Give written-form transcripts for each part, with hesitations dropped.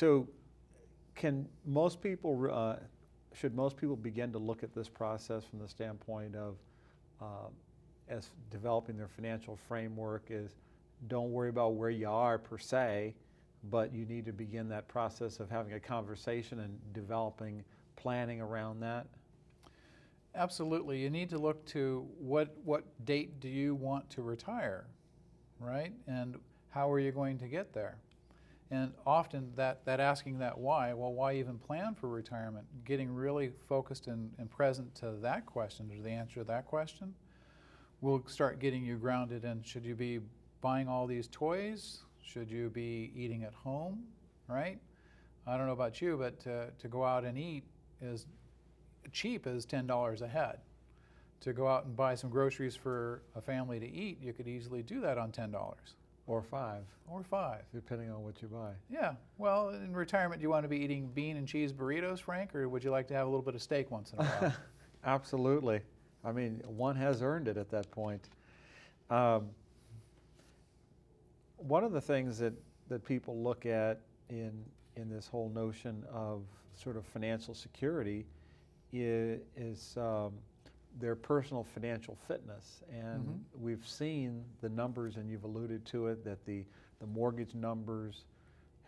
So can most people, should most people begin to look at this process from the standpoint of as developing their financial framework is don't worry about where you are per se, but you need to begin that process of having a conversation and developing planning around that? Absolutely. You need to look to what date do you want to retire, right? And how are you going to get there? And often that asking that why, well, why even plan for retirement? Getting really focused and present to that question, or the answer to that question, will start getting you grounded in, should you be buying all these toys? Should you be eating at home, right? I don't know about you, but to go out and eat is cheap as $10 a head. To go out and buy some groceries for a family to eat, you could easily do that on $10. Or 5. Or 5. Depending on what you buy. Yeah. Well, in retirement, do you want to be eating bean and cheese burritos, Frank, or would you like to have a little bit of steak once in a while? Absolutely. I mean, one has earned it at that point. One of the things that people look at in this whole notion of sort of financial security is their personal financial fitness. And we've seen the numbers, and you've alluded to it, that the mortgage numbers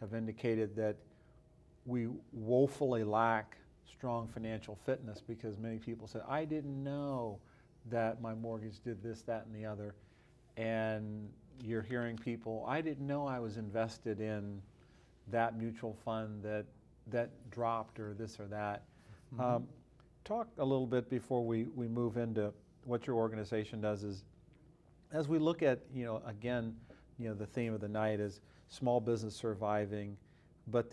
have indicated that we woefully lack strong financial fitness, because many people said, I didn't know that my mortgage did this, that, and the other. And you're hearing people, I didn't know I was invested in that mutual fund that dropped, or this or that. Talk a little bit before we move into what your organization does is, as we look at, again, the theme of the night is small business surviving, but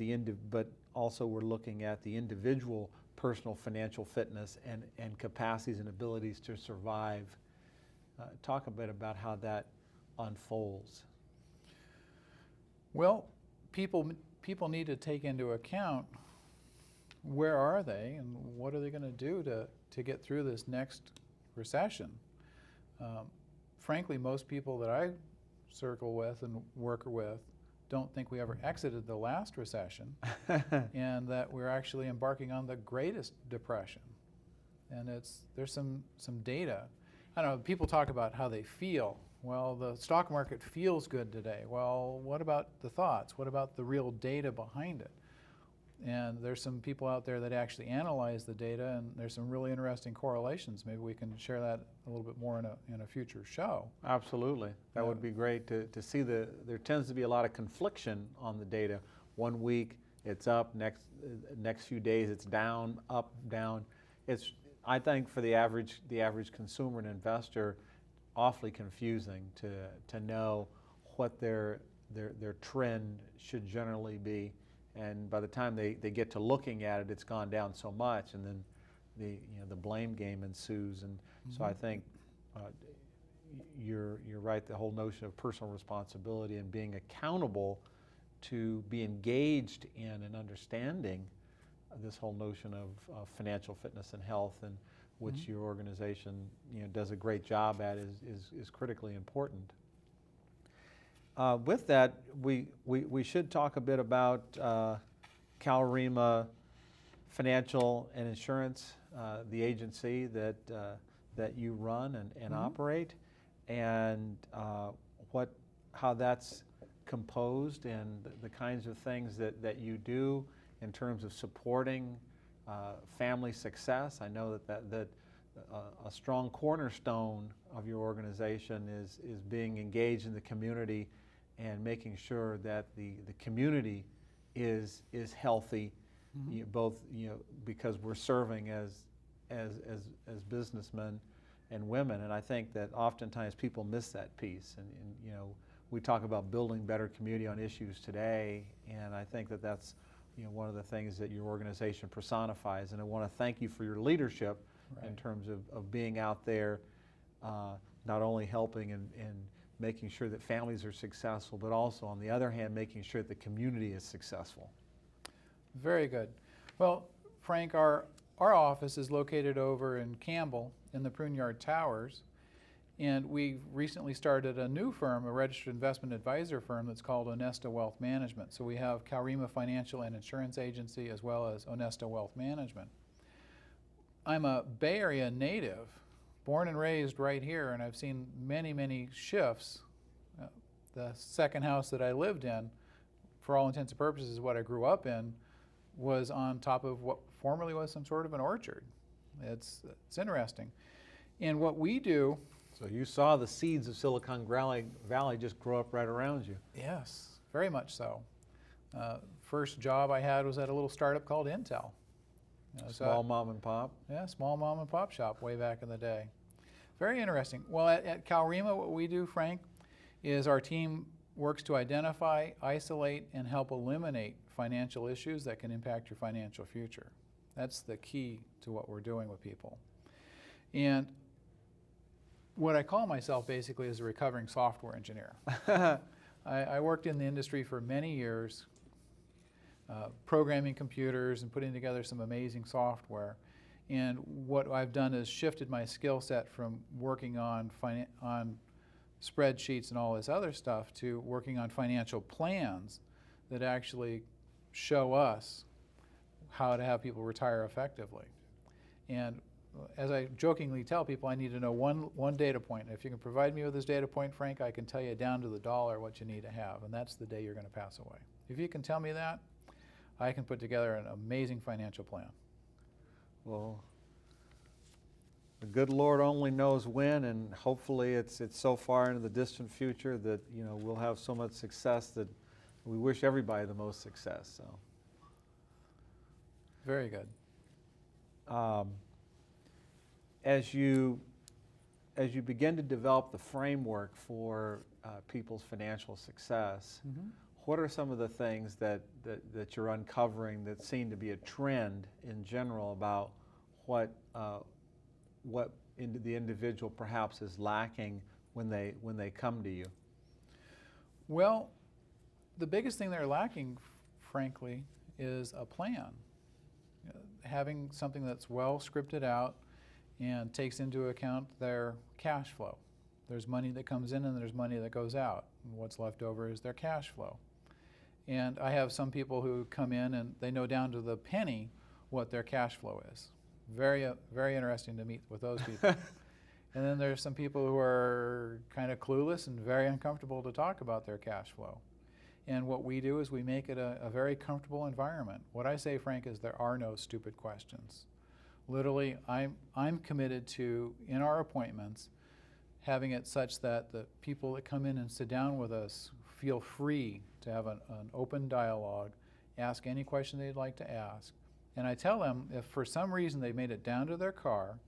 also we're looking at the individual personal financial fitness and capacities and abilities to survive. Talk a bit about how that unfolds. Well, people need to take into account where are they and what are they going to do to get through this next recession. Frankly, most people that I circle with and work with don't think we ever exited the last recession and that we're actually embarking on the greatest depression. And there's some data. I don't know, people talk about how they feel. Well, the stock market feels good today. Well, what about the thoughts? What about the real data behind it? And there's some people out there that actually analyze the data, and there's some really interesting correlations. Maybe we can share that a little bit more in a future show. Absolutely. That would be great to see there tends to be a lot of confliction on the data. One week it's up, next few days it's down, up, down. It's, I think, for the average consumer and investor, awfully confusing to know what their trend should generally be. And by the time they get to looking at it, it's gone down so much, and then the blame game ensues. And so I think you're right. The whole notion of personal responsibility and being accountable to be engaged in and understanding this whole notion of financial fitness and health, and which your organization does a great job at, is critically important. With that, we should talk a bit about CalREMA Financial and Insurance, the agency that you run and operate, and how that's composed, and the kinds of things that you do in terms of supporting family success. I know that a strong cornerstone of your organization is being engaged in the community and making sure that the community is healthy, both because we're serving as businessmen and women. And I think that oftentimes people miss that piece. And we talk about building better community on issues today, and I think that that's one of the things that your organization personifies. And I want to thank you for your leadership in terms of being out there, not only helping and making sure that families are successful, but also, on the other hand, making sure that the community is successful. Very good. Well, Frank, our office is located over in Campbell in the Prune Yard Towers, And we recently started a new firm, a registered investment advisor firm that's called Onesta Wealth Management. So we have Calrima Financial and Insurance Agency as well as Onesta Wealth Management. I'm a Bay Area native, born and raised right here, and I've seen many, many shifts. The second house that I lived in, for all intents and purposes, what I grew up in, was on top of what formerly was some sort of an orchard. It's interesting. And what we do... So you saw the seeds of Silicon Valley just grow up right around you. Yes, very much so. First job I had was at a little startup called Intel. Small mom and pop? Yeah, small mom and pop shop way back in the day. Very interesting. Well, at Calrima, what we do, Frank, is our team works to identify, isolate, and help eliminate financial issues that can impact your financial future. That's the key to what we're doing with people. And what I call myself basically is a recovering software engineer. I worked in the industry for many years, programming computers and putting together some amazing software. And what I've done is shifted my skill set from working on spreadsheets and all this other stuff to working on financial plans that actually show us how to have people retire effectively. And as I jokingly tell people, I need to know one data point. If you can provide me with this data point, Frank, I can tell you down to the dollar what you need to have, and that's the day you're going to pass away. If you can tell me that, I can put together an amazing financial plan. Well, the good Lord only knows when, and hopefully it's so far into the distant future that we'll have so much success that we wish everybody the most success. So, very good. As you begin to develop the framework for people's financial success, what are some of the things that you're uncovering that seem to be a trend in general about what the individual perhaps is lacking when they come to you? Well, the biggest thing they're lacking, frankly, is a plan. Having something that's well scripted out and takes into account their cash flow. There's money that comes in and there's money that goes out. And what's left over is their cash flow. And I have some people who come in and they know down to the penny what their cash flow is. Very, very interesting to meet with those people. And then there's some people who are kind of clueless and very uncomfortable to talk about their cash flow. And what we do is we make it a very comfortable environment. What I say, Frank, is there are no stupid questions. Literally, I'm committed to, in our appointments, having it such that the people that come in and sit down with us feel free to have an open dialogue, ask any question they'd like to ask. And I tell them if for some reason they made it down to their car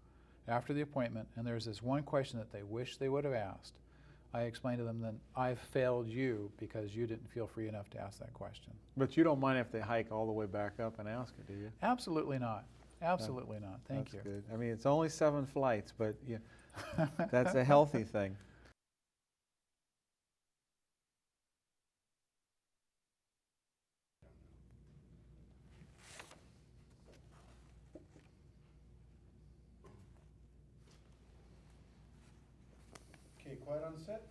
after the appointment and there's this one question that they wish they would have asked, I explain to them then I've failed you because you didn't feel free enough to ask that question. But you don't mind if they hike all the way back up and ask it, do you? Absolutely not. Absolutely not. Thank you. That's good. I mean, it's only 7 flights, but that's a healthy thing. Okay, quiet on set.